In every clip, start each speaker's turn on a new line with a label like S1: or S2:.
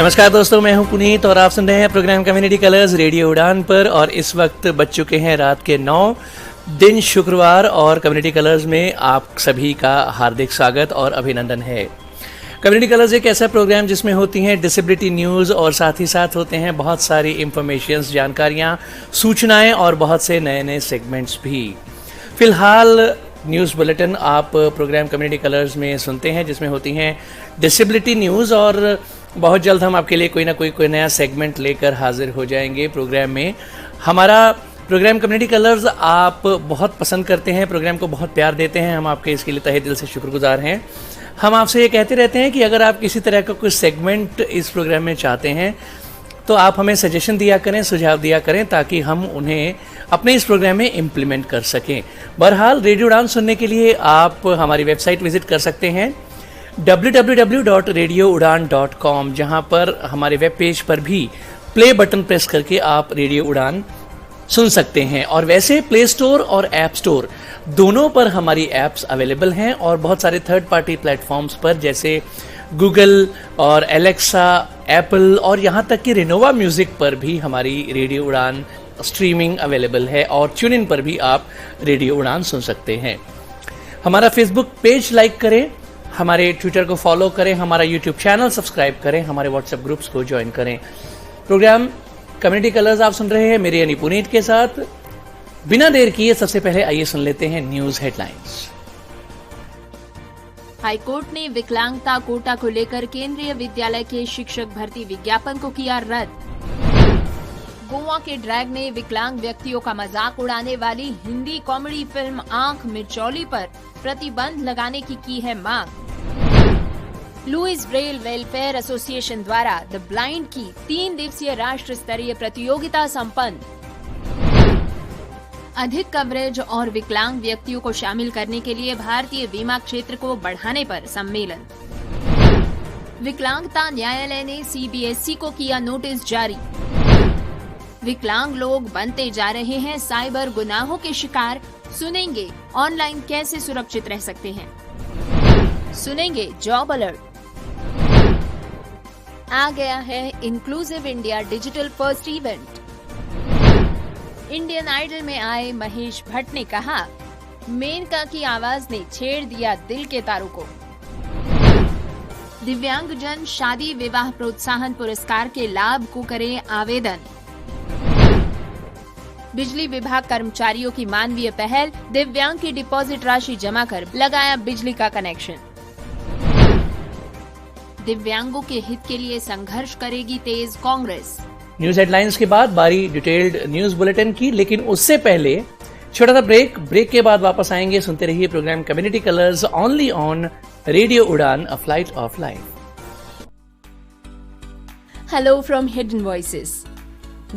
S1: नमस्कार दोस्तों, मैं हूं पुनीत और आप सुन रहे हैं प्रोग्राम कम्युनिटी कलर्स रेडियो उड़ान पर। और इस वक्त बज चुके हैं रात के 9, दिन शुक्रवार, और कम्युनिटी कलर्स में आप सभी का हार्दिक स्वागत और अभिनंदन है। कम्युनिटी कलर्स एक ऐसा प्रोग्राम जिसमें होती हैं डिसेबिलिटी न्यूज़ और साथ ही साथ होते हैं बहुत सारी इंफॉर्मेशंस, जानकारियाँ, सूचनाएँ और बहुत से नए नए सेगमेंट्स भी। फ़िलहाल न्यूज़ बुलेटिन आप प्रोग्राम कम्युनिटी कलर्स में सुनते हैं जिसमें होती हैं डिसेबिलिटी न्यूज़, और बहुत जल्द हम आपके लिए कोई ना कोई नया सेगमेंट लेकर हाजिर हो जाएंगे प्रोग्राम में। हमारा प्रोग्राम कम्युनिटी कलर्स आप बहुत पसंद करते हैं, प्रोग्राम को बहुत प्यार देते हैं, हम आपके इसके लिए तहे दिल से शुक्रगुजार हैं। हम आपसे ये कहते रहते हैं कि अगर आप किसी तरह का कोई सेगमेंट इस प्रोग्राम में चाहते हैं तो आप हमें सजेशन दिया करें, सुझाव दिया करें, ताकि हम उन्हें अपने इस प्रोग्राम में इम्प्लीमेंट कर सकें। बहरहाल रेडियो उड़ान सुनने के लिए आप हमारी वेबसाइट विजिट कर सकते हैं www.radioudan.com, जहां पर हमारे वेब पेज पर भी प्ले बटन प्रेस करके आप रेडियो उड़ान सुन सकते हैं। और वैसे प्ले स्टोर और ऐप स्टोर दोनों पर हमारी ऐप्स अवेलेबल हैं, और बहुत सारे थर्ड पार्टी प्लेटफॉर्म्स पर जैसे गूगल और एलेक्सा, एप्पल और यहाँ तक कि रिनोवा म्यूजिक पर भी हमारी रेडियो उड़ान स्ट्रीमिंग अवेलेबल है, और ट्यून इन पर भी आप रेडियो उड़ान सुन सकते हैं। हमारा फेसबुक पेज लाइक करें, हमारे ट्विटर को फॉलो करें, हमारा यूट्यूब चैनल सब्सक्राइब करें, हमारे व्हाट्सएप ग्रुप्स को ज्वाइन करें। प्रोग्राम कम्युनिटी कलर्स आप सुन रहे हैं मेरे यानी पुनीत के साथ। बिना देर किए सबसे पहले आइए सुन लेते हैं न्यूज हेडलाइंस।
S2: हाईकोर्ट ने विकलांगता कोटा को लेकर केंद्रीय विद्यालय के शिक्षक भर्ती विज्ञापन को किया रद्द। गोवा के ड्रैग ने विकलांग व्यक्तियों का मजाक उड़ाने वाली हिंदी कॉमेडी फिल्म आंख मिर्चौली पर प्रतिबंध लगाने की है मांग। लुइस ब्रेल वेलफेयर एसोसिएशन द्वारा द ब्लाइंड की 3 दिवसीय राष्ट्र स्तरीय प्रतियोगिता संपन्न। अधिक कवरेज और विकलांग व्यक्तियों को शामिल करने के लिए भारतीय बीमा क्षेत्र को बढ़ाने पर सम्मेलन। विकलांगता न्यायालय ने सीबीएसई को किया नोटिस जारी। विकलांग लोग बनते जा रहे हैं साइबर गुनाहों के शिकार, सुनेंगे ऑनलाइन कैसे सुरक्षित रह सकते हैं। सुनेंगे जॉब अलर्ट। आ गया है inclusive India digital first event. Indian idol में आए महेश भट्ट ने कहा, मेनका की आवाज ने छेड़ दिया दिल के तारों को। दिव्यांगजन शादी विवाह प्रोत्साहन पुरस्कार के लाभ को करें आवेदन। बिजली विभाग कर्मचारियों की मानवीय पहल, दिव्यांग की डिपॉजिट राशि जमा कर लगाया बिजली का कनेक्शन। दिव्यांगों के हित के लिए संघर्ष करेगी तेज कांग्रेस।
S1: न्यूज हेडलाइंस के बाद बारी डिटेल्ड न्यूज बुलेटिन की, लेकिन उससे पहले छोटा सा ब्रेक के बाद वापस आएंगे। सुनते रहिए programme community colours only on radio Udaan, a flight of life.
S2: Hello from hidden voices.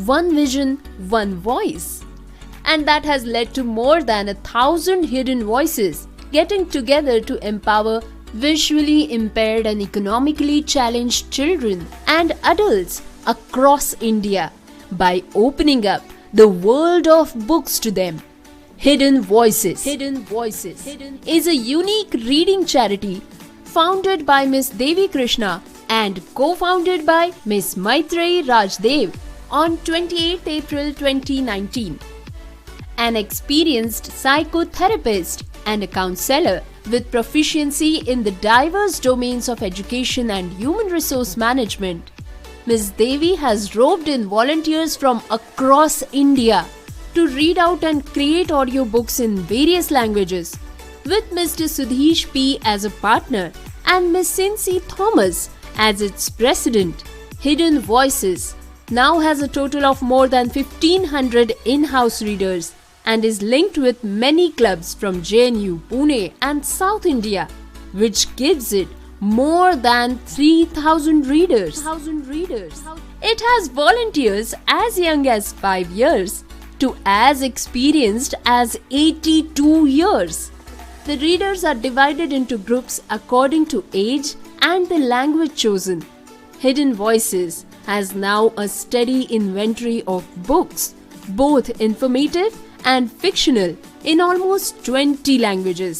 S2: One vision, one voice. And that has led to more than 1,000 hidden voices getting together to empower visually impaired and economically challenged children and adults across India by opening up the world of books to them. Hidden Voices is a unique reading charity founded by Miss Devi Krishna and co-founded by Miss Maitreyi Rajdev on 28th April 2019. An experienced psychotherapist and a counselor with proficiency in the diverse domains of education and human resource management, Ms. Devi has roped in volunteers from across India to read out and create audiobooks in various languages, with Mr. Sudhish P. as a partner and Ms. Cincy Thomas as its president. Hidden Voices now has a total of more than 1,500 in-house readers and is linked with many clubs from JNU, Pune and South India, which gives it more than 3,000 readers. It has volunteers as young as 5 years to as experienced as 82 years. The readers are divided into groups according to age and the language chosen. Hidden Voices has now a steady inventory of books, both informative and fictional, in almost 20 languages.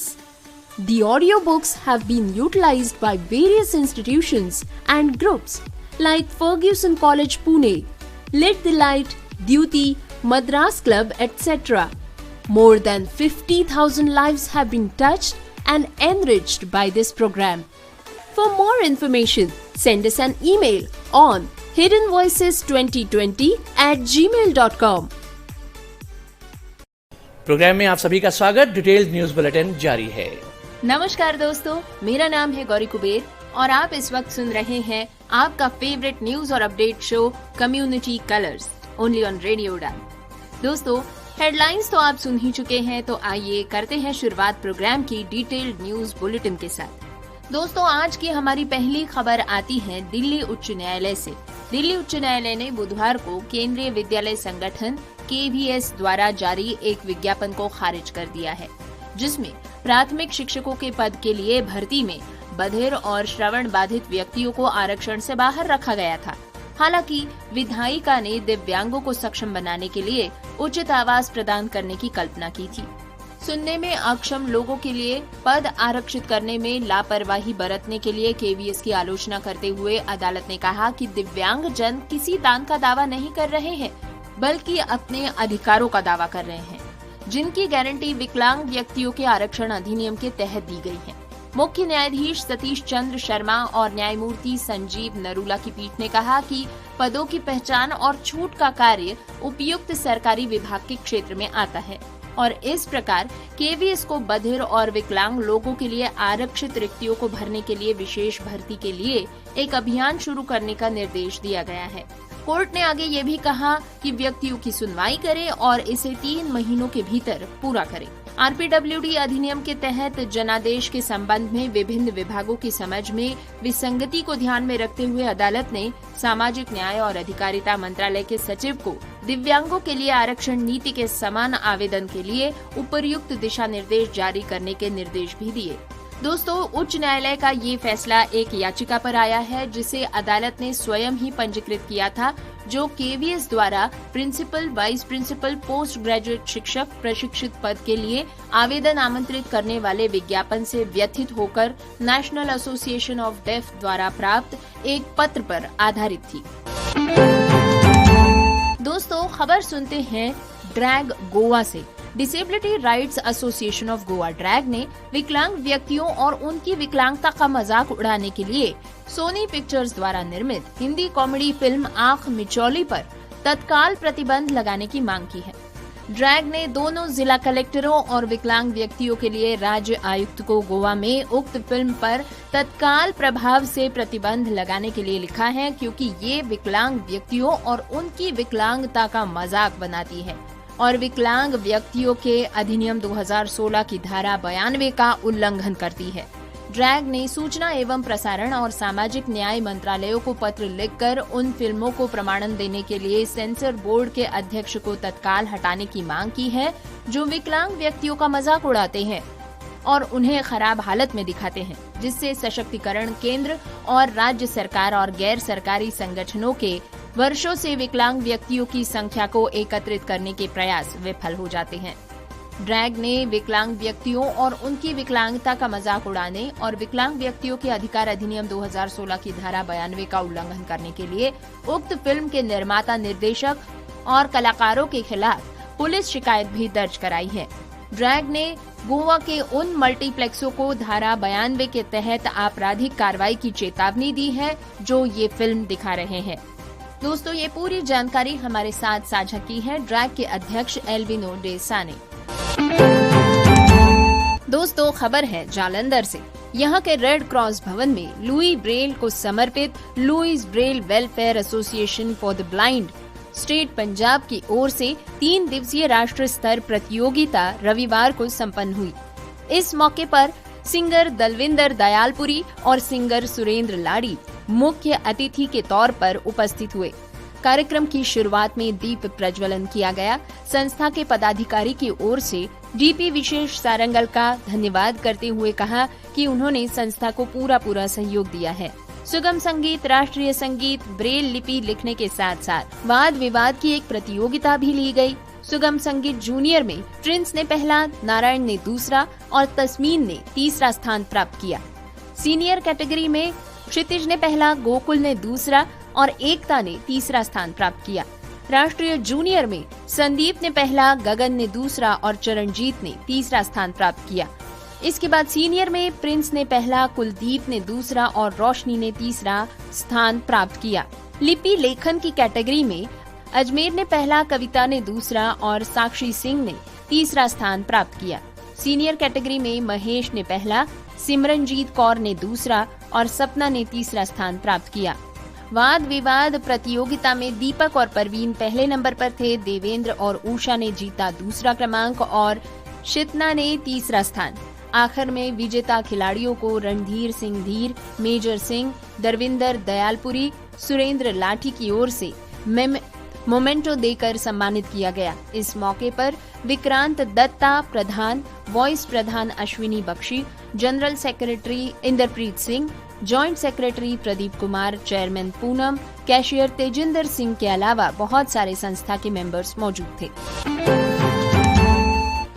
S2: The audiobooks have been utilized by various institutions and groups like Fergusson College Pune, Lit the Light, Duty, Madras Club, etc. More than 50,000 lives have been touched and enriched by this program. For more information, send us an email on hiddenvoices2020@gmail.com.
S1: Program में आप सभी का स्वागत। Detailed news bulletin जारी है।
S2: नमस्कार दोस्तों, मेरा नाम है गौरी कुबेर और आप इस वक्त सुन रहे हैं आपका फेवरेट न्यूज और update show community colours only on radio उड़ान। दोस्तों, हेडलाइंस तो आप सुन ही चुके हैं, तो आइए करते हैं शुरुआत प्रोग्राम की डिटेल्ड न्यूज बुलेटिन के साथ। दोस्तों, आज की हमारी पहली खबर आती है दिल्ली उच्च न्यायालय से। दिल्ली उच्च न्यायालय ने बुधवार को केंद्रीय विद्यालय संगठन KVS द्वारा जारी एक विज्ञापन को खारिज कर दिया है, जिसमें प्राथमिक शिक्षकों के पद के लिए भर्ती में बधिर और श्रवण बाधित व्यक्तियों को आरक्षण से बाहर रखा गया था। हालांकि विधायिका ने दिव्यांगों को सक्षम बनाने के लिए उचित आवास प्रदान करने की कल्पना की थी। सुनने में अक्षम लोगों के लिए पद आरक्षित करने में लापरवाही बरतने के लिए KVS की आलोचना करते हुए अदालत ने कहा कि दिव्यांग जन किसी दान का दावा नहीं कर रहे हैं, बल्कि अपने अधिकारों का दावा कर रहे हैं, जिनकी गारंटी विकलांग व्यक्तियों के आरक्षण अधिनियम के तहत दी गई है। मुख्य न्यायाधीश सतीश चंद्र शर्मा और न्यायमूर्ति संजीव नरूला की पीठ ने कहा कि पदों की पहचान और छूट का कार्य उपयुक्त सरकारी विभाग के क्षेत्र में आता है और इस प्रकार KVS को बधिर और विकलांग लोगों के लिए आरक्षित रिक्तियों को भरने के लिए विशेष भर्ती के लिए एक अभियान शुरू करने का निर्देश दिया गया है। कोर्ट ने आगे ये भी कहा कि व्यक्तियों की सुनवाई करे और इसे 3 महीनों के भीतर पूरा करे। RPWD अधिनियम के तहत जनादेश के संबंध में विभिन्न विभागों की समझ में विसंगति को ध्यान में रखते हुए अदालत ने सामाजिक न्याय और अधिकारिता मंत्रालय के सचिव को दिव्यांगों के लिए आरक्षण नीति के समान आवेदन के लिए उपर्युक्त दिशा निर्देश जारी करने के निर्देश भी दिए। दोस्तों, उच्च न्यायालय का ये फैसला एक याचिका पर आया है, जिसे अदालत ने स्वयं ही पंजीकृत किया था, जो KVS द्वारा principal, vice principal, post graduate शिक्षक प्रशिक्षित पद के लिए आवेदन आमंत्रित करने वाले विज्ञापन से व्यथित होकर नेशनल एसोसिएशन ऑफ डेफ द्वारा प्राप्त एक पत्र पर आधारित थी। दोस्तों, खबर सुनते हैं ड्रैग गोवा से। Disability rights association of Goa drag ने विकलांग व्यक्तियों और उनकी विकलांगता का मजाक उड़ाने के लिए सोनी पिक्चर्स द्वारा निर्मित हिंदी कॉमेडी फिल्म आँख मिचौली पर तत्काल प्रतिबंध लगाने की मांग की है। ड्रैग ने दोनों जिला कलेक्टरों और विकलांग व्यक्तियों के लिए राज्य आयुक्त को गोवा में उक्त फिल्म पर तत्काल प्रभाव से प्रतिबंध लगाने के लिए लिखा है, क्योंकि ये विकलांग व्यक्तियों और उनकी विकलांगता का मजाक बनाती है और विकलांग व्यक्तियों के अधिनियम 2016 की धारा 92 का उल्लंघन करती है। ड्रैग ने सूचना एवं प्रसारण और सामाजिक न्याय मंत्रालयों को पत्र लिखकर उन फिल्मों को प्रमाणन देने के लिए सेंसर बोर्ड के अध्यक्ष को तत्काल हटाने की मांग की है, जो विकलांग व्यक्तियों का मजाक उड़ाते हैं और उन्हें खराब हालत में दिखाते हैं, जिससे सशक्तिकरण केंद्र और राज्य सरकार और गैर सरकारी संगठनों के वर्षों से विकलांग व्यक्तियों की संख्या को एकत्रित करने के प्रयास विफल हो जाते हैं। ड्रैग ने विकलांग व्यक्तियों और उनकी विकलांगता का मजाक उड़ाने और विकलांग व्यक्तियों के अधिकार अधिनियम 2016 की धारा 92 का उल्लंघन करने के लिए उक्त फिल्म के निर्माता, निर्देशक और कलाकारों के खिलाफ पुलिस शिकायत भी दर्ज कराई है। ड्रैग ने गोवा के उन मल्टीप्लेक्सों को धारा 92 के तहत आपराधिक कार्रवाई की चेतावनी दी है जो ये फिल्म दिखा रहे हैं। दोस्तों, ये पूरी जानकारी हमारे साथ साझा की है ड्रैग के अध्यक्ष एल्विनो डे साने। दोस्तों, खबर है जालंधर से। यहाँ के रेड क्रॉस भवन में लुई ब्रेल को समर्पित Louis Braille welfare association for the blind state Punjab की ओर से 3 दिवसीय राष्ट्र स्तर प्रतियोगिता रविवार को संपन्न हुई। इस मौके पर सिंगर दलविंदर दयालपुरी और सिंगर सुरेंद्र लाड़ी मुख्य अतिथि के तौर पर उपस्थित हुए। कार्यक्रम की शुरुआत में दीप प्रज्वलन किया गया। संस्था के पदाधिकारी की ओर से डीपी विशेष सारंगल का धन्यवाद करते हुए कहा कि उन्होंने संस्था को पूरा सहयोग दिया है। सुगम संगीत, राष्ट्रीय संगीत, ब्रेल लिपि लिखने के साथ साथ वाद विवाद की एक प्रतियोगिता भी ली गई। सुगम संगीत जूनियर में प्रिंस ने पहला, नारायण ने दूसरा और तस्मीन ने तीसरा स्थान प्राप्त किया। सीनियर कैटेगरी में क्षितिज ने पहला, गोकुल ने दूसरा, और एकता ने तीसरा स्थान प्राप्त किया। राष्ट्रीय जूनियर में संदीप ने पहला, गगन ने दूसरा और चरणजीत ने तीसरा स्थान प्राप्त किया। इसके बाद सीनियर में प्रिंस ने पहला, कुलदीप ने दूसरा और रोशनी ने तीसरा स्थान प्राप्त किया। लिपि लेखन की कैटेगरी में अजमेर ने पहला, कविता ने दूसरा और साक्षी सिंह ने तीसरा स्थान प्राप्त किया। सीनियर कैटेगरी में महेश ने पहला, सिमरनजीत कौर ने दूसरा और सपना ने तीसरा स्थान प्राप्त किया। वाद विवाद प्रतियोगिता में दीपक और परवीन पहले नंबर पर थे। देवेंद्र और उषा ने जीता दूसरा क्रमांक और शितना ने तीसरा स्थान। आखिर में विजेता खिलाड़ियों को रणधीर सिंह धीर, मेजर सिंह, दरविंदर दयालपुरी, सुरेंद्र लाठी की ओर से मोमेंटो देकर सम्मानित किया गया। इस मौके पर विक्रांत दत्ता प्रधान, वॉइस प्रधान Ashwini Bakshi, general secretary Inderpreet Singh, joint secretary Pradeep Kumar, chairman Poonam, cashier Tejinder Singh के अलावा बहुत सारे संस्था के मेंबर्स मौजूद थे।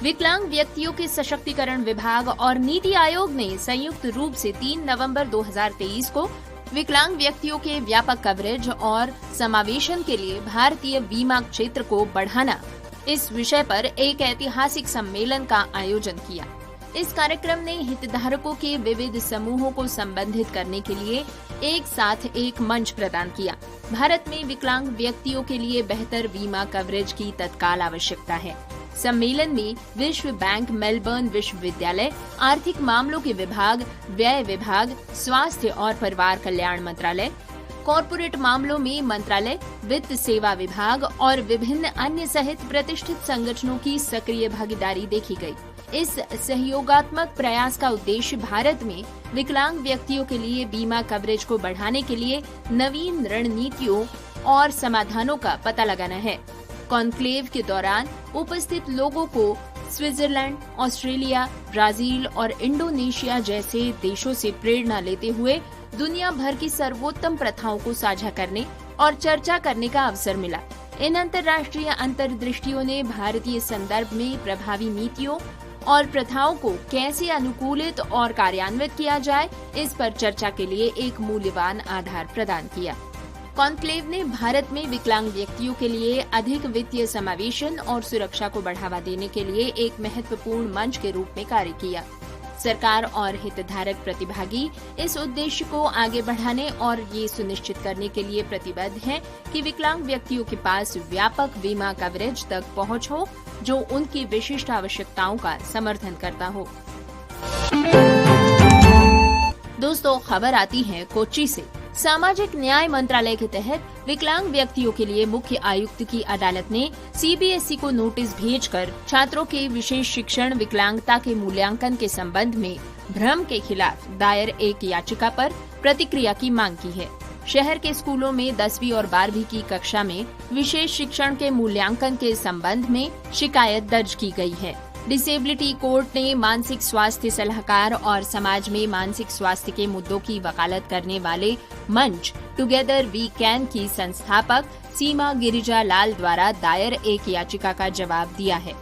S2: विकलांग व्यक्तियों के सशक्तिकरण विभाग और नीति आयोग ने संयुक्त रूप से 3 नवंबर 2023 को विकलांग व्यक्तियों के व्यापक कवरेज और समावेशन के लिए भारतीय बीमा क्षेत्र को बढ़ाना, इस विषय पर एक ऐतिहासिक सम्मेलन का आयोजन किया। इस कार्यक्रम ने हितधारकों के विविध समूहों को संबंधित करने के लिए एक साथ एक मंच प्रदान किया। भारत में विकलांग व्यक्तियों के लिए बेहतर बीमा कवरेज की तत्काल आवश्यकता है। सम्मेलन में विश्व बैंक, मेलबर्न विश्वविद्यालय, आर्थिक मामलों के विभाग, व्यय विभाग, स्वास्थ्य और परिवार कल्याण मंत्रालय, कॉर्पोरेट मामलों में मंत्रालय, वित्त सेवा विभाग और विभिन्न अन्य सहित प्रतिष्ठित संगठनों की सक्रिय भागीदारी देखी गई। इस सहयोगात्मक प्रयास का उद्देश्य भारत में विकलांग व्यक्तियों के लिए बीमा कवरेज को बढ़ाने के लिए नवीन रणनीतियों और समाधानों का पता लगाना है। कॉन्क्लेव के दौरान उपस्थित लोगों को स्विट्जरलैंड, ऑस्ट्रेलिया, ब्राजील और इंडोनेशिया जैसे देशों से प्रेरणा लेते हुए दुनिया भर की सर्वोत्तम प्रथाओं को साझा करने और चर्चा करने का अवसर मिला। इन अंतर्राष्ट्रीय अंतर्दृष्टियों ने भारतीय संदर्भ में प्रभावी नीतियों और प्रथाओं को कैसे अनुकूलित और कार्यान्वित किया जाए, इस पर चर्चा के लिए एक मूल्यवान आधार प्रदान किया। कॉन्क्लेव ने भारत में विकलांग व्यक्तियों के लिए अधिक वित्तीय समावेशन और सुरक्षा को बढ़ावा देने के लिए एक महत्वपूर्ण मंच के रूप में कार्य किया। सरकार और हितधारक प्रतिभागी इस उद्देश्य को आगे बढ़ाने और ये सुनिश्चित करने के लिए प्रतिबद्ध हैं कि विकलांग व्यक्तियों के पास व्यापक बीमा कवरेज तक पहुंच हो, जो उनकी विशिष्ट आवश्यकताओं का समर्थन करता हो। दोस्तों, खबर आती है कोच्चि से। सामाजिक न्याय मंत्रालय के तहत विकलांग व्यक्तियों के लिए मुख्य आयुक्त की अदालत ने सीबीएसई को नोटिस भेजकर छात्रों के विशेष शिक्षण विकलांगता के मूल्यांकन के संबंध में भ्रम के खिलाफ दायर एक याचिका पर प्रतिक्रिया की मांग की है। शहर के स्कूलों में 10वीं और 12वीं की कक्षा में विशेष शिक्षण के मूल्यांकन के संबंध में शिकायत दर्ज की गई है। डिसेबिलिटी कोर्ट ने मानसिक स्वास्थ्य सलाहकार और समाज में मानसिक स्वास्थ्य के मुद्दों की वकालत करने वाले मंच टुगेदर वी कैन की संस्थापक सीमा गिरिजा लाल द्वारा दायर एक याचिका का जवाब दिया है।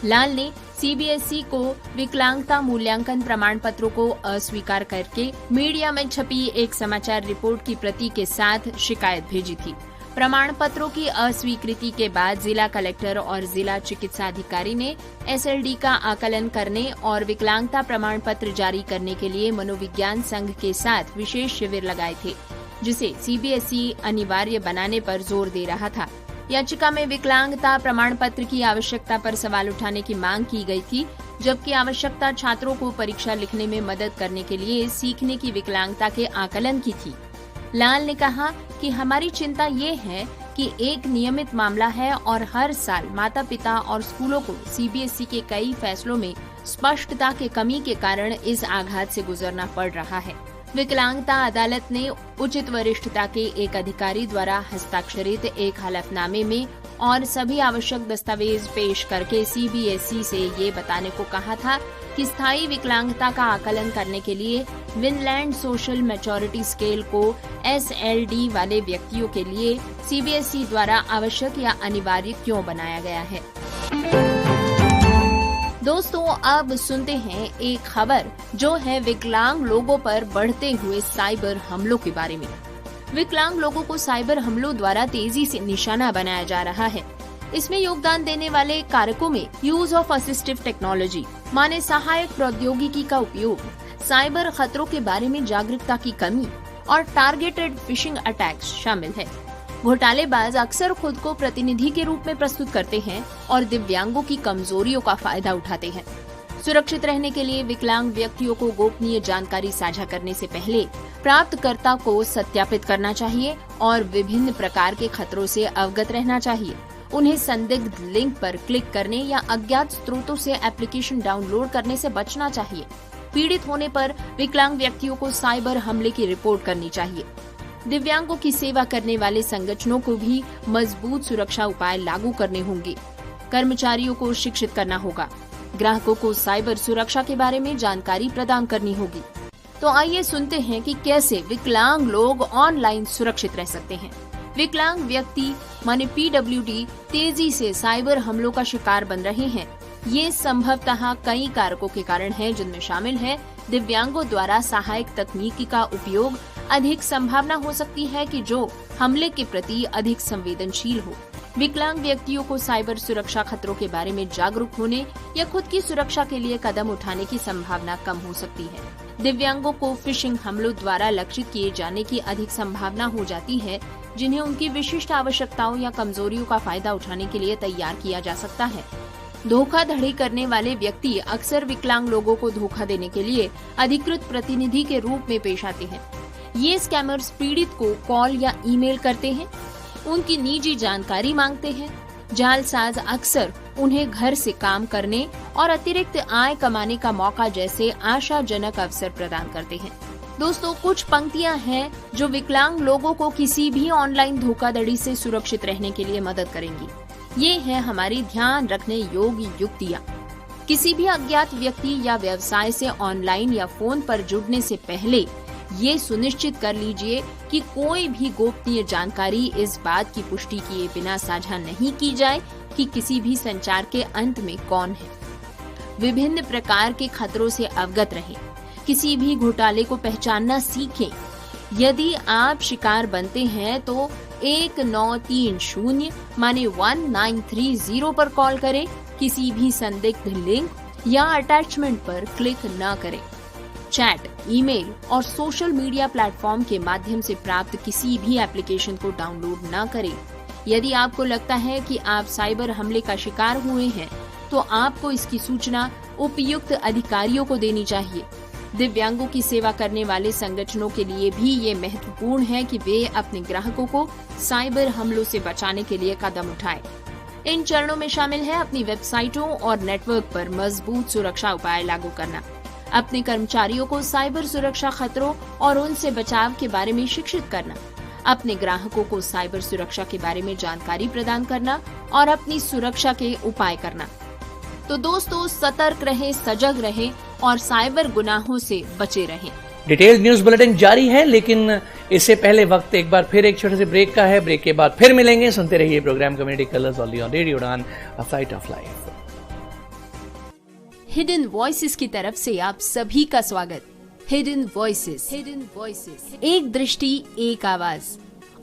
S2: लाल ने सीबीएसई को विकलांगता मूल्यांकन प्रमाण पत्रों को अस्वीकार करके मीडिया में छपी एक समाचार रिपोर्ट की प्रति के साथ शिकायत भेजी थी। प्रमाण पत्रों की अस्वीकृति के बाद जिला कलेक्टर और जिला चिकित्सा अधिकारी ने एसएलडी का आकलन करने और विकलांगता प्रमाण पत्र जारी करने के लिए मनोविज्ञान संघ के साथ विशेष शिविर लगाए थे, जिसे सीबीएसई अनिवार्य बनाने पर जोर दे रहा था। याचिका में विकलांगता प्रमाण पत्र की आवश्यकता पर सवाल उठाने की मांग की गई थी, जबकि आवश्यकता छात्रों को परीक्षा लिखने में मदद करने के लिए सीखने की विकलांगता के आकलन की थी। लाल ने कहा कि हमारी चिंता ये है कि एक नियमित मामला है और हर साल माता-पिता और स्कूलों को सीबीएसई के कई फैसलों में स्पष्टता के कमी के कारण इस आघात से गुजरना पड़ रहा है। विकलांगता अदालत ने उचित वरिष्ठता के एक अधिकारी द्वारा हस्ताक्षरित एक हलफनामे में और सभी आवश्यक दस्तावेज पेश करके सीबीएसई से ये बताने को कहा था कि स्थायी विकलांगता का आकलन करने के लिए विनलैंड सोशल मैच्योरिटी स्केल को एसएलडी वाले व्यक्तियों के लिए सीबीएसई द्वारा आवश्यक या अनिवार्य क्यों बनाया गया है। दोस्तों, अब सुनते हैं एक खबर जो है विकलांग लोगों पर बढ़ते हुए साइबर हमलों के बारे में। विकलांग लोगों को साइबर हमलों द्वारा तेजी से निशाना बनाया जा रहा है। इसमें योगदान देने वाले कारकों में यूज ऑफ असिस्टिव टेक्नोलॉजी माने सहायक प्रौद्योगिकी का उपयोग, साइबर खतरों के बारे में जागरूकता की कमी और टारगेटेड फिशिंग अटैक्स शामिल है। घोटालेबाज अक्सर खुद को प्रतिनिधि के रूप में प्रस्तुत करते हैं और दिव्यांगों की कमजोरियों का फायदा उठाते हैं। सुरक्षित रहने के लिए विकलांग व्यक्तियों को गोपनीय जानकारी साझा करने से पहले प्राप्तकर्ता को सत्यापित करना चाहिए और विभिन्न प्रकार के खतरों से अवगत रहना चाहिए। उन्हें संदिग्ध लिंक पर क्लिक करने या अज्ञात स्रोतों से एप्लीकेशन डाउनलोड करने से बचना चाहिए। पीड़ित होने पर विकलांग व्यक्तियों को साइबर हमले की रिपोर्ट करनी चाहिए। दिव्यांगों की सेवा करने वाले संगठनों को भी मजबूत सुरक्षा उपाय लागू करने होंगे। कर्मचारियों को शिक्षित करना होगा। ग्राहकों को साइबर सुरक्षा के बारे में जानकारी प्रदान करनी होगी। तो आइए सुनते हैं कि कैसे विकलांग लोग ऑनलाइन सुरक्षित रह सकते हैं। विकलांग व्यक्ति माने PWD तेजी से साइबर हमलों का शिकार बन रहे हैं। ये संभवतः कई कारकों के कारण है, जिनमें शामिल है दिव्यांगों द्वारा सहायक तकनीकी का उपयोग, अधिक संभावना हो सकती है कि जो हमले के प्रति अधिक संवेदनशील हो। विकलांग व्यक्तियों को साइबर सुरक्षा खतरों के बारे में जागरूक होने या खुद की सुरक्षा के लिए कदम उठाने की संभावना कम हो सकती है। दिव्यांगों को फिशिंग हमलों द्वारा लक्षित किए जाने की अधिक संभावना हो जाती है, जिन्हें उनकी विशिष्ट आवश्यकताओं या कमजोरियों का फायदा उठाने के लिए तैयार किया जा सकता है। धोखाधड़ी करने वाले व्यक्ति अक्सर विकलांग लोगों को धोखा देने के लिए अधिकृत प्रतिनिधि के रूप में पेश आते हैं। ये स्कैमर्स पीड़ित को कॉल या ईमेल करते हैं, उनकी निजी जानकारी मांगते हैं। जालसाज अक्सर उन्हें घर से काम करने और अतिरिक्त आय कमाने का मौका जैसे आशाजनक अवसर प्रदान करते हैं। दोस्तों, कुछ पंक्तियां हैं जो विकलांग लोगों को किसी भी ऑनलाइन धोखाधड़ी से सुरक्षित रहने के लिए मदद करेंगी। ये है हमारी ध्यान रखने योग्य युक्तियाँ। किसी भी अज्ञात व्यक्ति या व्यवसाय से ऑनलाइन या फोन पर जुड़ने से पहले ये सुनिश्चित कर लीजिए कि कोई भी गोपनीय जानकारी इस बात की पुष्टि किए बिना साझा नहीं की जाए कि किसी भी संचार के अंत में कौन है। विभिन्न प्रकार के खतरों से अवगत रहें। किसी भी घोटाले को पहचानना सीखें। यदि आप शिकार बनते हैं तो 1930 माने 1930 पर कॉल करें। किसी भी संदिग्ध लिंक या अटैचमेंट पर क्लिक न करें। चैट, ईमेल और सोशल मीडिया प्लेटफॉर्म के माध्यम से प्राप्त किसी भी एप्लीकेशन को डाउनलोड न करें। यदि आपको लगता है कि आप साइबर हमले का शिकार हुए हैं, तो आपको इसकी सूचना उपयुक्त अधिकारियों को देनी चाहिए। दिव्यांगों की सेवा करने वाले संगठनों के लिए भी ये महत्वपूर्ण है कि वे अपने ग्राहकों को साइबर हमलों से बचाने के लिए कदम उठाएं। इन चरणों में शामिल है अपनी वेबसाइटों और नेटवर्क पर मजबूत सुरक्षा उपाय लागू करना, अपने कर्मचारियों को साइबर सुरक्षा खतरों और उनसे बचाव के बारे में शिक्षित करना, अपने ग्राहकों को साइबर सुरक्षा के बारे में जानकारी प्रदान करना और अपनी सुरक्षा के उपाय करना। तो दोस्तों, सतर्क रहें, सजग रहें और साइबर गुनाहों से बचे रहें।
S1: डिटेल न्यूज बुलेटिन जारी है, लेकिन इससे पहले वक्त एक बार फिर एक छोटे से ब्रेक का है। ब्रेक के बाद फिर मिलेंगे। सुनते रहिए programme community colours on radio Udaan, a flight of life.
S2: Hidden voices की तरफ से आप सभी का स्वागत। हिडन वॉइसेस, एक दृष्टि एक आवाज,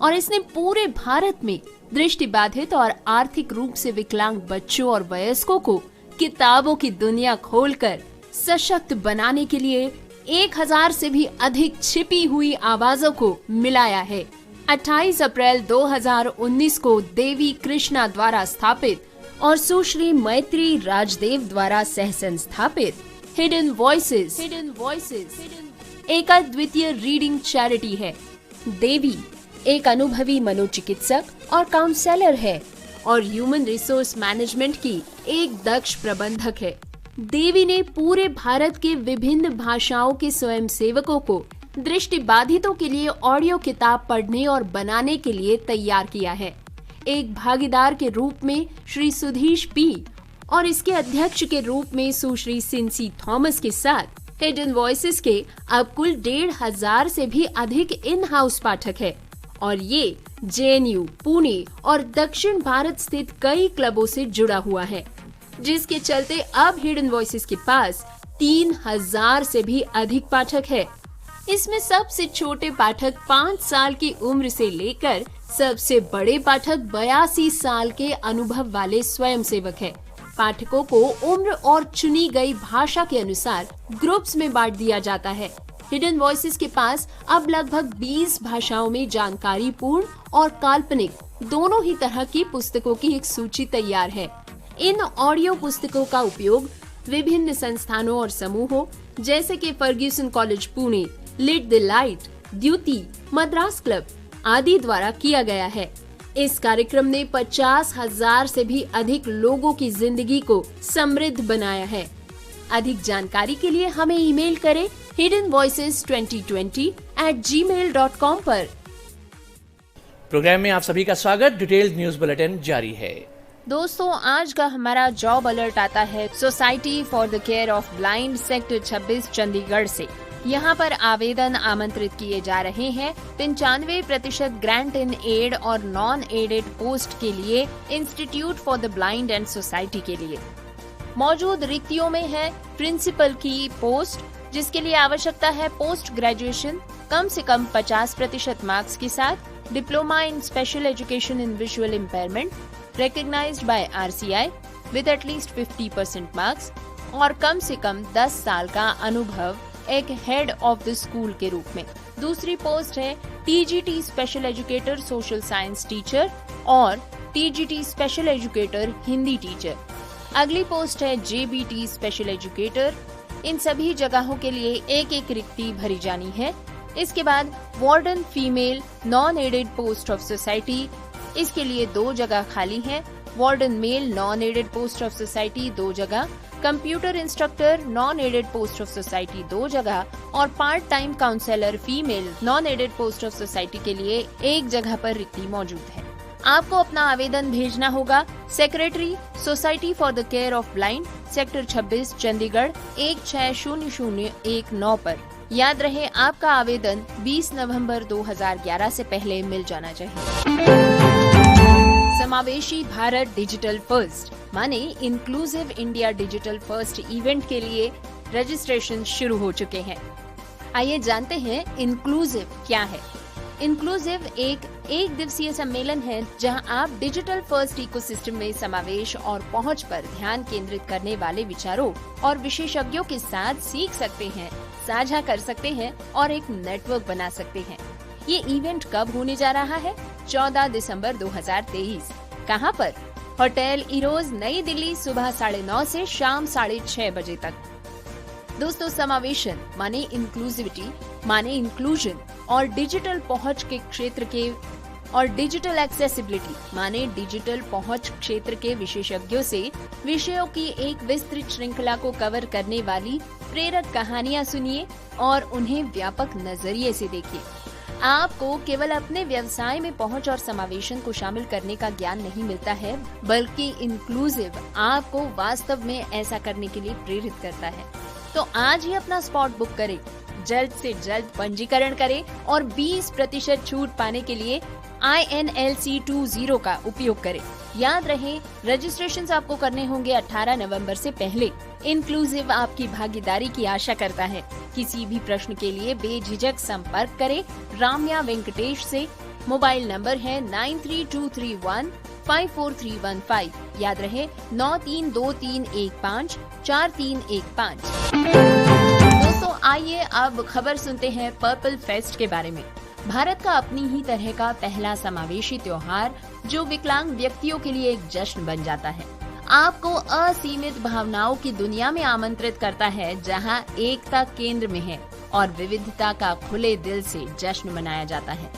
S2: और इसने पूरे भारत में दृष्टिबाधित और आर्थिक रूप से विकलांग बच्चों और वयस्कों को किताबों की दुनिया खोलकर सशक्त बनाने के लिए 1000 से भी अधिक छिपी हुई आवाजों को मिलाया है। 28 अप्रैल 2019 को देवी कृष्णा द्वारा स्थापित और सुश्री मैत्री राजदेव द्वारा सह संस्थापित हिडन वॉइसेस एक अद्वितीय रीडिंग चैरिटी है। देवी एक अनुभवी मनोचिकित्सक और काउंसलर है और ह्यूमन रिसोर्स मैनेजमेंट की एक दक्ष प्रबंधक है। देवी ने पूरे भारत के विभिन्न भाषाओं के स्वयंसेवकों को दृष्टिबाधितों के लिए ऑडियो किताब पढ़ने और बनाने के लिए तैयार किया है। एक भागीदार के रूप में श्री सुधीश पी और इसके अध्यक्ष के रूप में सुश्री सिंसी थॉमस के साथ हिडन वॉइसेस के अब कुल 1500 से भी अधिक इन हाउस पाठक है और ये JNU, पुणे और दक्षिण भारत स्थित कई क्लबों से जुड़ा हुआ है, जिसके चलते अब हिडन वॉइसेस के पास 3000 से भी अधिक पाठक है। इसमें सबसे छोटे पाठक 5 साल की उम्र से लेकर सबसे बड़े पाठक 82 साल के अनुभव वाले स्वयंसेवक हैं। पाठकों को उम्र और चुनी गई भाषा के अनुसार ग्रुप्स में बांट दिया जाता है। हिडन वॉइसेस के पास अब लगभग 20 भाषाओं में जानकारी पूर्ण और काल्पनिक दोनों ही तरह की पुस्तकों की एक सूची तैयार है। इन ऑडियो पुस्तकों का उपयोग विभिन्न संस्थानों और समूहों जैसे कि Fergusson college Pune, lit the light, Dyuti, Madras club आदि द्वारा किया गया है। इस कार्यक्रम ने 50,000 से भी अधिक लोगों की जिंदगी को समृद्ध बनाया है। अधिक जानकारी के लिए हमें ईमेल करें hiddenvoices2020@gmail.com पर।
S1: प्रोग्राम में आप सभी का स्वागत। डिटेल्ड न्यूज बुलेटिन जारी है।
S2: दोस्तों, आज का हमारा जॉब अलर्ट आता है society for the care of blind sector 26 Chandigarh से। यहाँ पर आवेदन आमंत्रित किए जा रहे हैं 95% ग्रांट इन एड और नॉन एडेड पोस्ट के लिए institute for the blind and society के लिए। मौजूद रिक्तियों में है प्रिंसिपल की पोस्ट, जिसके लिए आवश्यकता है पोस्ट ग्रेजुएशन कम से कम 50% मार्क्स के साथ, diploma in special education in visual impairment recognized by RCI with at least 50% marks और कम से कम 10 साल का अनुभव एक हेड ऑफ द स्कूल के रूप में। दूसरी पोस्ट है TGT special educator social science teacher और TGT special educator Hindi teacher. अगली पोस्ट है JBT स्पेशल एजुकेटर। इन सभी जगहों के लिए एक एक रिक्ति भरी जानी है। इसके बाद warden female non aided post of society, इसके लिए 2 जगह खाली हैं। Warden male non aided post of society 2 जगह, computer instructor non aided post of society 2 जगह और part time counsellor female non aided post of society के लिए 1 जगह पर रिक्ति मौजूद है। आपको अपना आवेदन भेजना होगा secretary society for the care of blind sector 26 Chandigarh 160019 पर। याद रहे, आपका आवेदन 20 नवंबर 2011 से पहले मिल जाना चाहिए। समावेशी भारत डिजिटल फर्स्ट माने inclusive India digital first event के लिए रजिस्ट्रेशन शुरू हो चुके हैं। आइए जानते हैं इंक्लूसिव क्या है। इंक्लूसिव एक दिवसीय सम्मेलन है जहां आप डिजिटल फर्स्ट इकोसिस्टम में समावेश और पहुंच पर ध्यान केंद्रित करने वाले विचारों और विशेषज्ञों के साथ सीख सकते हैं, साझा कर सकते हैं और एक नेटवर्क बना सकते हैं। ये इवेंट कब होने जा रहा है? 14 दिसंबर 2023। कहां पर? होटल इरोज, नई दिल्ली, सुबह 9:30 से शाम 6:30 बजे तक। दोस्तों, समावेशन माने इंक्लूसिविटी माने इंक्लूजन और डिजिटल पहुंच के क्षेत्र के और डिजिटल एक्सेसिबिलिटी माने डिजिटल पहुंच क्षेत्र के विशेषज्ञों से विषयों की एक विस्तृत श्रृंखला को कवर करने वाली प्रेरक कहानियां सुनिए और उन्हें व्यापक नजरिए से देखिए। आपको केवल अपने व्यवसाय में पहुंच और समावेशन को शामिल करने का ज्ञान नहीं मिलता है, बल्कि इंक्लूसिव आपको वास्तव में ऐसा करने के लिए प्रेरित करता है। तो आज ही अपना स्पॉट बुक करें, जल्द से जल्द पंजीकरण करें और 20% छूट पाने के लिए INLC20 का उपयोग करें। याद रहे, रजिस्ट्रेशन आपको करने होंगे 18 नवंबर से पहले। इंक्लूसिव आपकी भागीदारी की आशा करता है। किसी भी प्रश्न के लिए बेझिझक संपर्क करें राम्या वेंकटेश से। मोबाइल नंबर है 9323154315। याद रहे 9323154315। दोस्तों, आइए अब खबर सुनते हैं पर्पल फेस्ट के बारे में। भारत का अपनी ही तरह का पहला समावेशी त्योहार जो विकलांग व्यक्तियों के लिए एक जश्न बन जाता है, आपको असीमित भावनाओं की दुनिया में आमंत्रित करता है, जहां एकता केंद्र में है और विविधता का खुले दिल से जश्न मनाया जाता है।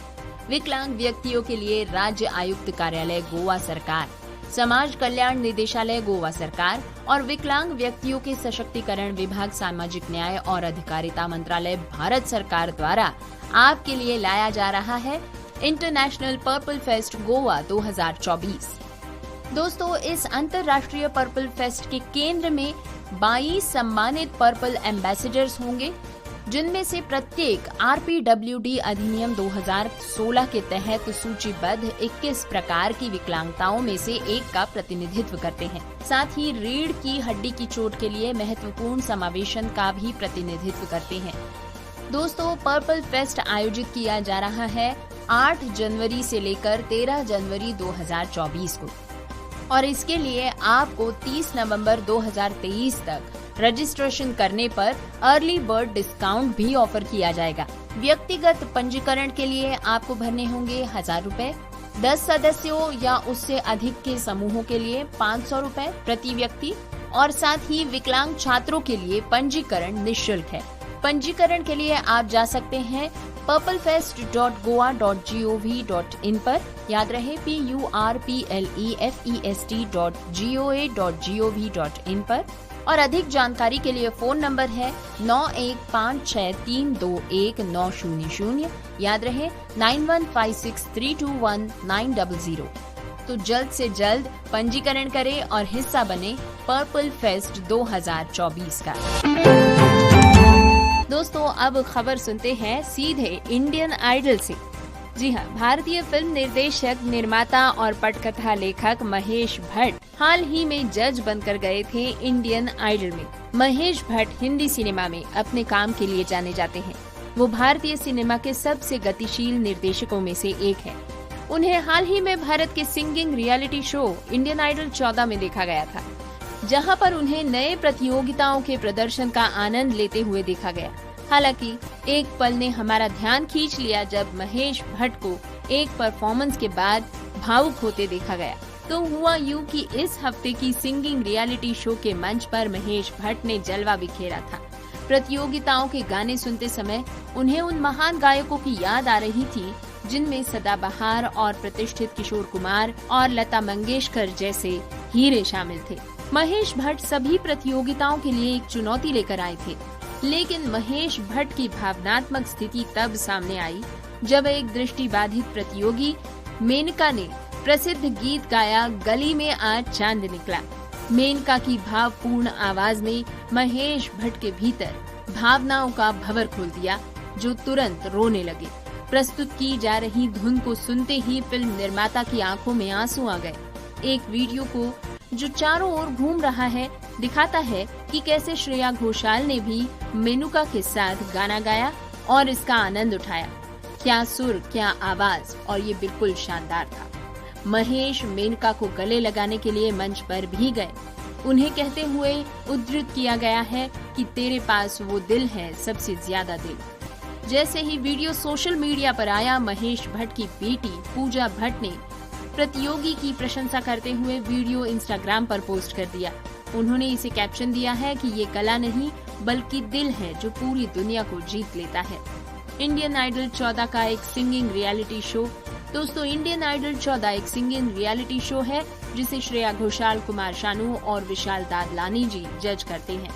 S2: विकलांग व्यक्तियों के लिए राज्य आयुक्त कार्यालय गोवा सरकार, समाज कल्याण निदेशालय गोवा सरकार और विकलांग व्यक्तियों के सशक्तिकरण विभाग सामाजिक न्याय और अधिकारिता मंत्रालय भारत सरकार द्वारा आपके लिए लाया जा रहा है इंटरनेशनल पर्पल फेस्ट गोवा 2024। दोस्तों, इस अंतर्राष्ट्रीय पर्पल फेस्ट के केंद्र में 22 सम्मानित पर्पल एम्बेसडर्स होंगे, जिनमें से प्रत्येक RPWD अधिनियम 2016 के तहत सूचीबद्ध 21 प्रकार की विकलांगताओं में से एक का प्रतिनिधित्व करते हैं। साथ ही रीढ़ की हड्डी की चोट के लिए महत्वपूर्ण समावेशन का भी प्रतिनिधित्व करते हैं। दोस्तों, पर्पल फेस्ट आयोजित किया जा रहा है 8 जनवरी से लेकर 13 जनवरी 2024 को और इसके लिए आपको 30 नवंबर 2023 तक रजिस्ट्रेशन करने पर अर्ली बर्ड डिस्काउंट भी ऑफर किया जाएगा। व्यक्तिगत पंजीकरण के लिए आपको भरने होंगे 1000 रूपए, 10 सदस्यों या उससे अधिक के समूहों के लिए 500 रूपए प्रति व्यक्ति और साथ ही विकलांग छात्रों के लिए पंजीकरण निःशुल्क है। पंजीकरण के लिए आप जा सकते हैं purplefest.goa.gov.in पर, याद रहे purplefest.goa.gov.in पर। और अधिक जानकारी के लिए फोन नंबर है 9156321900, याद रहे 9156321900। तो जल्द से जल्द पंजीकरण करें और हिस्सा बने पर्पल फेस्ट 2024 का। दोस्तों, अब खबर सुनते हैं सीधे इंडियन आइडल से। जी हाँ, भारतीय फिल्म निर्देशक, निर्माता और पटकथा लेखक महेश भट्ट हाल ही में जज बनकर गए थे इंडियन आइडल में। महेश भट्ट हिंदी सिनेमा में अपने काम के लिए जाने जाते हैं। वो भारतीय सिनेमा के सबसे गतिशील निर्देशकों में से एक है। उन्हें हाल ही में भारत के singing reality show Indian idol 14 में देखा गया था, जहां पर उन्हें नए प्रतियोगिताओं के प्रदर्शन का आनंद लेते हुए देखा गया। हालांकि एक पल ने हमारा ध्यान खींच लिया जब महेश भट्ट को एक परफॉर्मेंस के बाद भावुक होते देखा गया। तो हुआ यूं कि इस हफ्ते की सिंगिंग रियलिटी शो के मंच पर महेश भट्ट ने जलवा बिखेरा था। प्रतियोगिताओं के गाने सुनते समय उन्हें उन महान गायकों की याद आ रही थी जिनमें सदाबहार और प्रतिष्ठित किशोर कुमार और लता मंगेशकर जैसे हीरे शामिल थे। महेश भट्ट सभी प्रतियोगिताओं के लिए एक चुनौती लेकर आए थे, लेकिन महेश भट्ट की भावनात्मक स्थिति तब सामने आई जब एक दृष्टिबाधित प्रतियोगी मेनका ने प्रसिद्ध गीत गाया गली में आज चांद निकला। मेनका की भावपूर्ण आवाज में महेश भट्ट के भीतर भावनाओं का भंवर खोल दिया, जो तुरंत रोने लगे। प्रस्तुत की जा रही धुन को सुनते ही फिल्म निर्माता की आंखों में आंसू आ गए। एक वीडियो को जो चारों ओर घूम रहा है दिखाता है कि कैसे श्रेया घोषाल ने भी मेनुका के साथ गाना गाया और इसका आनंद उठाया। क्या सुर, क्या आवाज, और ये बिल्कुल शानदार था। महेश मेनका को गले लगाने के लिए मंच पर भी गए। उन्हें कहते हुए उद्धृत किया गया है कि तेरे पास वो दिल है, सबसे ज्यादा दिल। जैसे ही वीडियो सोशल मीडिया पर आया, महेश भट्ट की बेटी पूजा भट्ट ने प्रतियोगी की प्रशंसा करते हुए वीडियो इंस्टाग्राम पर पोस्ट कर दिया। उन्होंने इसे कैप्शन दिया है कि ये कला नहीं बल्कि दिल है जो पूरी दुनिया को जीत लेता है। इंडियन आइडल 14 का एक सिंगिंग रियलिटी शो। दोस्तों, इंडियन आइडल 14 एक सिंगिंग रियलिटी शो है जिसे श्रेया घोषाल, कुमार शानू और विशाल दादलानी जी जज करते हैं।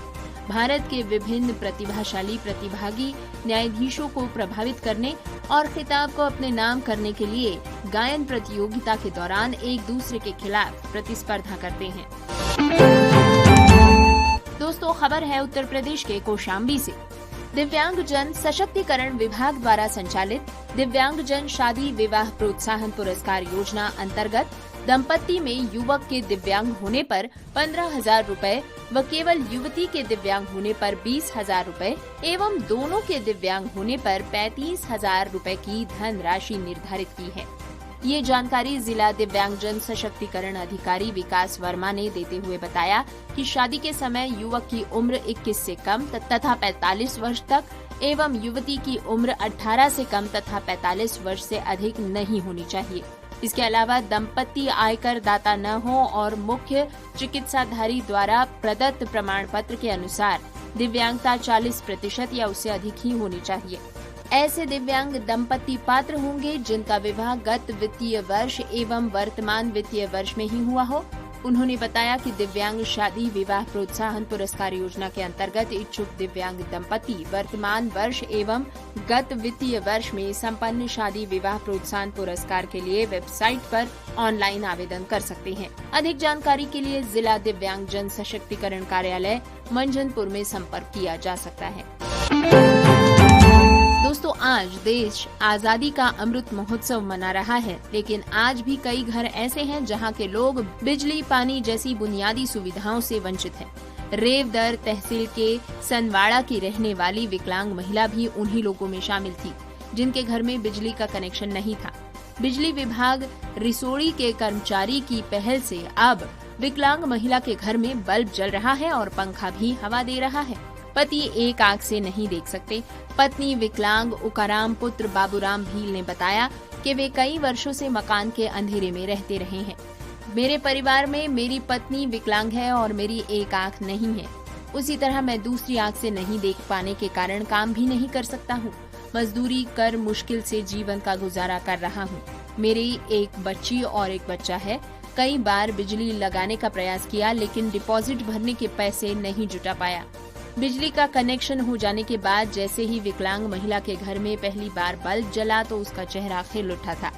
S2: भारत के विभिन्न प्रतिभाशाली प्रतिभागी न्यायाधीशों को प्रभावित करने और खिताब को अपने नाम करने के लिए गायन प्रतियोगिता के दौरान एक दूसरे के खिलाफ प्रतिस्पर्धा करते हैं। दोस्तों, खबर है उत्तर प्रदेश के कौशाम्बी से। दिव्यांगजन सशक्तिकरण विभाग द्वारा संचालित दिव्यांगजन शादी विवाह प्रोत्साहन पुरस्कार योजना अंतर्गत दंपत्ति में युवक के दिव्यांग होने पर 15,000 रूपए व केवल युवती के दिव्यांग होने पर 20,000 रूपए एवं दोनों के दिव्यांग होने पर 35,000 रूपए की धनराशि निर्धारित की है। ये जानकारी जिला दिव्यांगजन सशक्तिकरण अधिकारी विकास वर्मा ने देते हुए बताया कि शादी के समय युवक की उम्र 21 से कम तथा 45 वर्ष तक एवं युवती की उम्र 18 से कम तथा 45 वर्ष से अधिक नहीं होनी चाहिए। इसके अलावा दंपत्ति आयकर दाता न हो और मुख्य चिकित्साधारी द्वारा प्रदत्त प्रमाण पत्र के अनुसार दिव्यांगता 40% या उससे अधिक ही होनी चाहिए। ऐसे दिव्यांग दंपत्ति पात्र होंगे जिनका विवाह गत वित्तीय वर्ष एवं वर्तमान वित्तीय वर्ष में ही हुआ हो। उन्होंने बताया कि दिव्यांग शादी विवाह प्रोत्साहन पुरस्कार योजना के अंतर्गत इच्छुक दिव्यांग दंपति वर्तमान वर्ष एवं गत वित्तीय वर्ष में संपन्न शादी विवाह प्रोत्साहन पुरस्कार के लिए वेबसाइट पर ऑनलाइन आवेदन कर सकते हैं। अधिक जानकारी के लिए जिला दिव्यांग जन सशक्तिकरण कार्यालय मंझनपुर में संपर्क किया जा सकता है। दोस्तों, आज देश आजादी का अमृत महोत्सव मना रहा है, लेकिन आज भी कई घर ऐसे हैं जहां के लोग बिजली, पानी जैसी बुनियादी सुविधाओं से वंचित हैं। रेवदर तहसील के सनवाड़ा की रहने वाली विकलांग महिला भी उन्हीं लोगों में शामिल थी जिनके घर में बिजली का कनेक्शन नहीं था। बिजली विभाग रिसोड़ी के कर्मचारी की पहल से अब विकलांग महिला के घर में बल्ब जल रहा है और पंखा भी हवा दे रहा है। पति एक आंख से नहीं देख सकते। पत्नी विकलांग उकाराम पुत्र बाबूराम भील ने बताया कि वे कई वर्षों से मकान के अंधेरे में रहते रहे हैं। मेरे परिवार में मेरी पत्नी विकलांग है और मेरी एक आंख नहीं है। उसी तरह मैं दूसरी आंख से नहीं देख पाने के कारण काम भी नहीं कर सकता हूँ। मजदूरी कर मुश्किल से जीवन का गुजारा कर रहा हूँ। मेरी एक बच्ची और एक बच्चा है। कई बार बिजली लगाने का प्रयास किया लेकिन डिपॉजिट भरने के पैसे नहीं जुटा पाया। बिजली का कनेक्शन हो जाने के बाद जैसे ही विकलांग महिला के घर में पहली बार बल्ब जला तो उसका चेहरा खिल उठा था।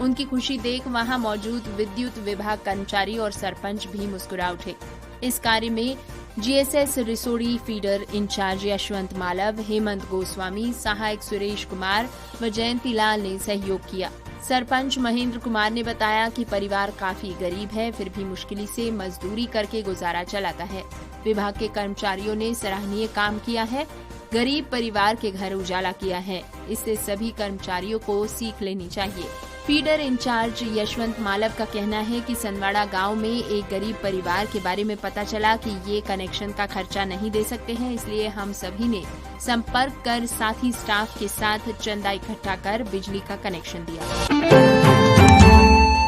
S2: उनकी खुशी देख वहां मौजूद विद्युत विभाग कर्मचारी और सरपंच भी मुस्कुरा उठे। इस कार्य में GSS Risodi feeder incharge Yashwant Malav, Hemant Goswami, सहायक सुरेश कुमार व जयंती लाल ने सहयोग किया। सरपंच महेंद्र कुमार ने बताया कि परिवार काफी गरीब है, फिर भी मुश्किल से मजदूरी करके गुजारा चलाता है। विभाग के कर्मचारियों ने सराहनीय काम किया है। गरीब परिवार के घर उजाला किया है। इससे सभी कर्मचारियों को सीख लेनी चाहिए। फीडर इंचार्ज यशवंत मालव का कहना है कि सनवाड़ा गांव में एक गरीब परिवार के बारे में पता चला कि ये कनेक्शन का खर्चा नहीं दे सकते हैं, इसलिए हम सभी ने संपर्क कर साथी स्टाफ के साथ चंदा इकट्ठा कर बिजली का कनेक्शन दिया।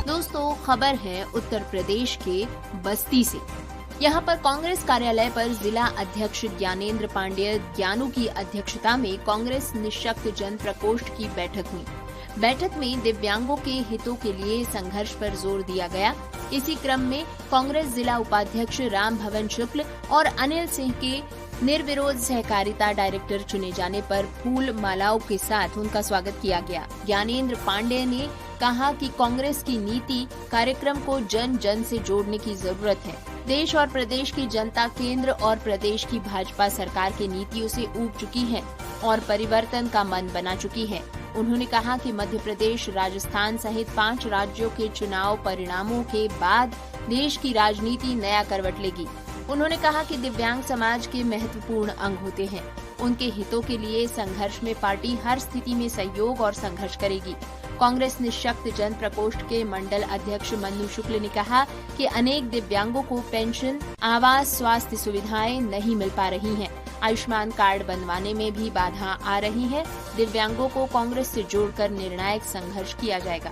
S2: दोस्तों, खबर है उत्तर प्रदेश के बस्ती से। यहाँ पर कांग्रेस कार्यालय पर जिला अध्यक्ष ज्ञानेंद्र पांडेय ज्ञानू की अध्यक्षता में कांग्रेस निःशक्त जन प्रकोष्ठ की बैठक हुई। बैठक में दिव्यांगों के हितों के लिए संघर्ष पर जोर दिया गया। इसी क्रम में कांग्रेस जिला उपाध्यक्ष राम भवन शुक्ल और अनिल सिंह के निर्विरोध सहकारिता डायरेक्टर चुने जाने पर फूल मालाओं के साथ उनका स्वागत किया गया। ज्ञानेंद्र पांडेय ने कहा कि कांग्रेस की नीति कार्यक्रम को जन जन से जोड़ने की जरूरत है। देश और प्रदेश की जनता केंद्र और प्रदेश की भाजपा सरकार की नीतियों से ऊब चुकी है और परिवर्तन का मन बना चुकी है। उन्होंने कहा कि मध्य प्रदेश, राजस्थान सहित 5 राज्यों के चुनाव परिणामों के बाद देश की राजनीति नया करवट लेगी। उन्होंने कहा कि दिव्यांग समाज के महत्वपूर्ण अंग होते हैं। उनके हितों के लिए संघर्ष में पार्टी हर स्थिति में सहयोग और संघर्ष करेगी। कांग्रेस निःशक्त जन प्रकोष्ठ के मंडल अध्यक्ष मन्नू शुक्ल ने कहा कि अनेक दिव्यांगों को पेंशन, आवास, स्वास्थ्य सुविधाएं नहीं मिल पा रही हैं। आयुष्मान कार्ड बनवाने में भी बाधा आ रही है। दिव्यांगों को कांग्रेस से जोड़कर निर्णायक संघर्ष किया जाएगा।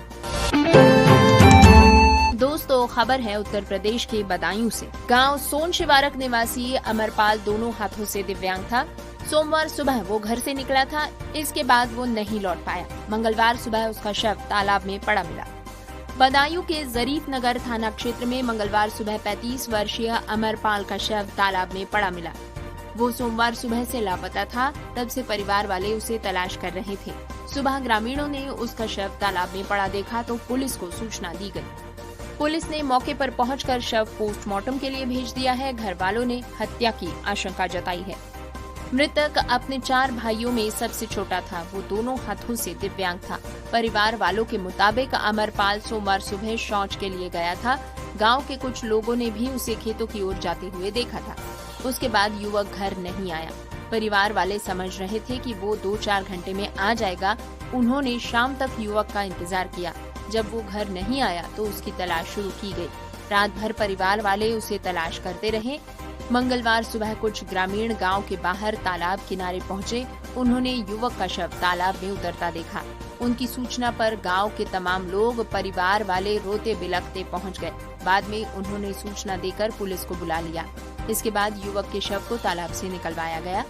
S2: दोस्तों, खबर है उत्तर प्रदेश के बदायूं से। गांव सोन शिवारक निवासी अमरपाल दोनों हाथों से दिव्यांग था। सोमवार सुबह वो घर से निकला था, इसके बाद वो नहीं लौट पाया। मंगलवार सुबह उसका शव तालाब में पड़ा मिला। बदायूं के जरीफ नगर थाना क्षेत्र में मंगलवार सुबह 35 वर्षीय अमरपाल का शव तालाब में पड़ा मिला। वो सोमवार सुबह से लापता था, तब से परिवार वाले उसे तलाश कर रहे थे। सुबह ग्रामीणों ने उसका शव तालाब में पड़ा देखा तो पुलिस को सूचना दी गई। पुलिस ने मौके पर पहुंचकर शव पोस्टमार्टम के लिए भेज दिया है। घर वालों ने हत्या की आशंका जताई है। मृतक अपने 4 भाइयों में सबसे छोटा था। वो दोनों हाथों से दिव्यांग था। परिवार वालों के मुताबिक अमरपाल सोमवार सुबह शौच के लिए गया था। गांव के कुछ लोगों ने भी उसे खेतों की ओर जाते हुए देखा था। उसके बाद युवक घर नहीं आया। परिवार वाले समझ रहे थे कि वो 2-4 घंटे में आ जाएगा। उन्होंने शाम तक युवक का इंतजार किया। जब वो घर नहीं आया तो उसकी तलाश शुरू की गई। रात भर परिवार वाले उसे तलाश करते रहे। मंगलवार सुबह कुछ ग्रामीण गांव के बाहर तालाब किनारे पहुंचे। उन्होंने युवक का शव तालाब में उतरता देखा। उनकी सूचना पर गांव के तमाम लोग, परिवार वाले रोते बिलखते पहुंच गए। बाद में उन्होंने सूचना देकर पुलिस को बुला लिया। इसके बाद युवक के शव को तालाब से निकलवाया गया।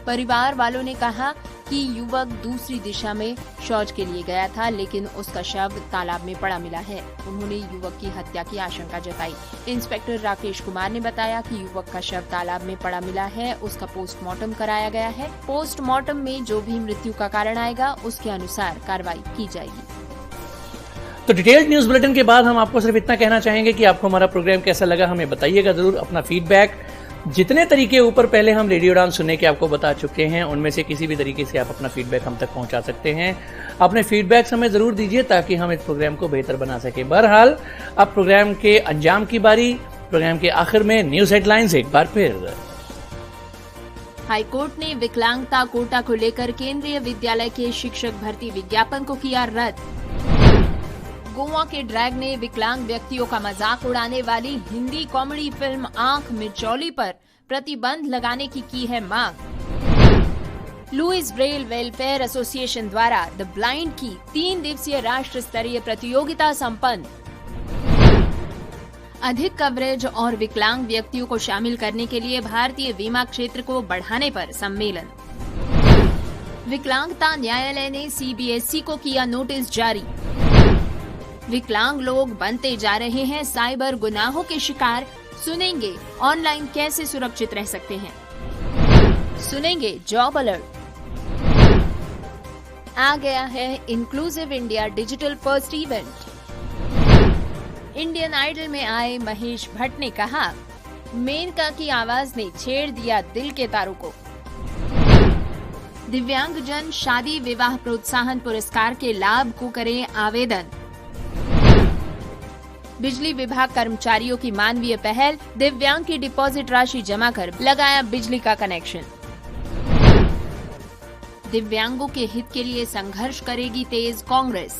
S2: परिवार वालों ने कहा कि युवक दूसरी दिशा में शौच के लिए गया था, लेकिन उसका शव तालाब में पड़ा मिला है। उन्होंने युवक की हत्या की आशंका जताई। इंस्पेक्टर राकेश कुमार ने बताया कि युवक का शव तालाब में पड़ा मिला है। उसका पोस्टमार्टम कराया गया है। पोस्टमार्टम में जो भी मृत्यु का कारण आएगा उसके अनुसार कार्रवाई की जाएगी।
S1: तो डिटेल्ड न्यूज बुलेटिन के बाद हम आपको सिर्फ इतना कहना चाहेंगे कि आपको हमारा प्रोग्राम कैसा लगा हमें बताइएगा जरूर। अपना फीडबैक जितने तरीके ऊपर पहले हम रेडियो उड़ान सुनने के आपको बता चुके हैं, उनमें से किसी भी तरीके से आप अपना फीडबैक हम तक पहुंचा सकते हैं। अपने फीडबैक हमें जरूर दीजिए ताकि हम इस प्रोग्राम को बेहतर बना सके। बहरहाल अब प्रोग्राम के अंजाम की बारी। प्रोग्राम के आखिर में न्यूज हेडलाइंस एक बार फिर।
S2: हाईकोर्ट ने विकलांगता कोटा को लेकर केंद्रीय विद्यालय के शिक्षक भर्ती विज्ञापन को किया रद्द। गोवा के ड्रैग ने विकलांग व्यक्तियों का मजाक उड़ाने वाली हिंदी कॉमेडी फिल्म आंख मिचौली पर प्रतिबंध लगाने की है मांग। लुइस ब्रेल वेलफेयर एसोसिएशन द्वारा द ब्लाइंड की 3 दिवसीय राष्ट्र स्तरीय प्रतियोगिता संपन्न। अधिक कवरेज और विकलांग व्यक्तियों को शामिल करने के लिए भारतीय बीमा क्षेत्र को बढ़ाने पर सम्मेलन। विकलांगता न्यायालय ने सीबीएसई को किया नोटिस जारी। विकलांग लोग बनते जा रहे हैं साइबर गुनाहों के शिकार, सुनेंगे ऑनलाइन कैसे सुरक्षित रह सकते हैं। सुनेंगे जॉब अलर्ट। आ गया है inclusive India digital first event. Indian idol में आए महेश भट्ट ने कहा, मेनका की आवाज ने छेड़ दिया दिल के तारों को। दिव्यांगजन शादी विवाह प्रोत्साहन पुरस्कार के लाभ को करें आवेदन। बिजली विभाग कर्मचारियों की मानवीय पहल, दिव्यांग की डिपॉजिट राशि जमा कर लगाया बिजली का कनेक्शन। दिव्यांगों के हित के लिए संघर्ष करेगी तेज कांग्रेस।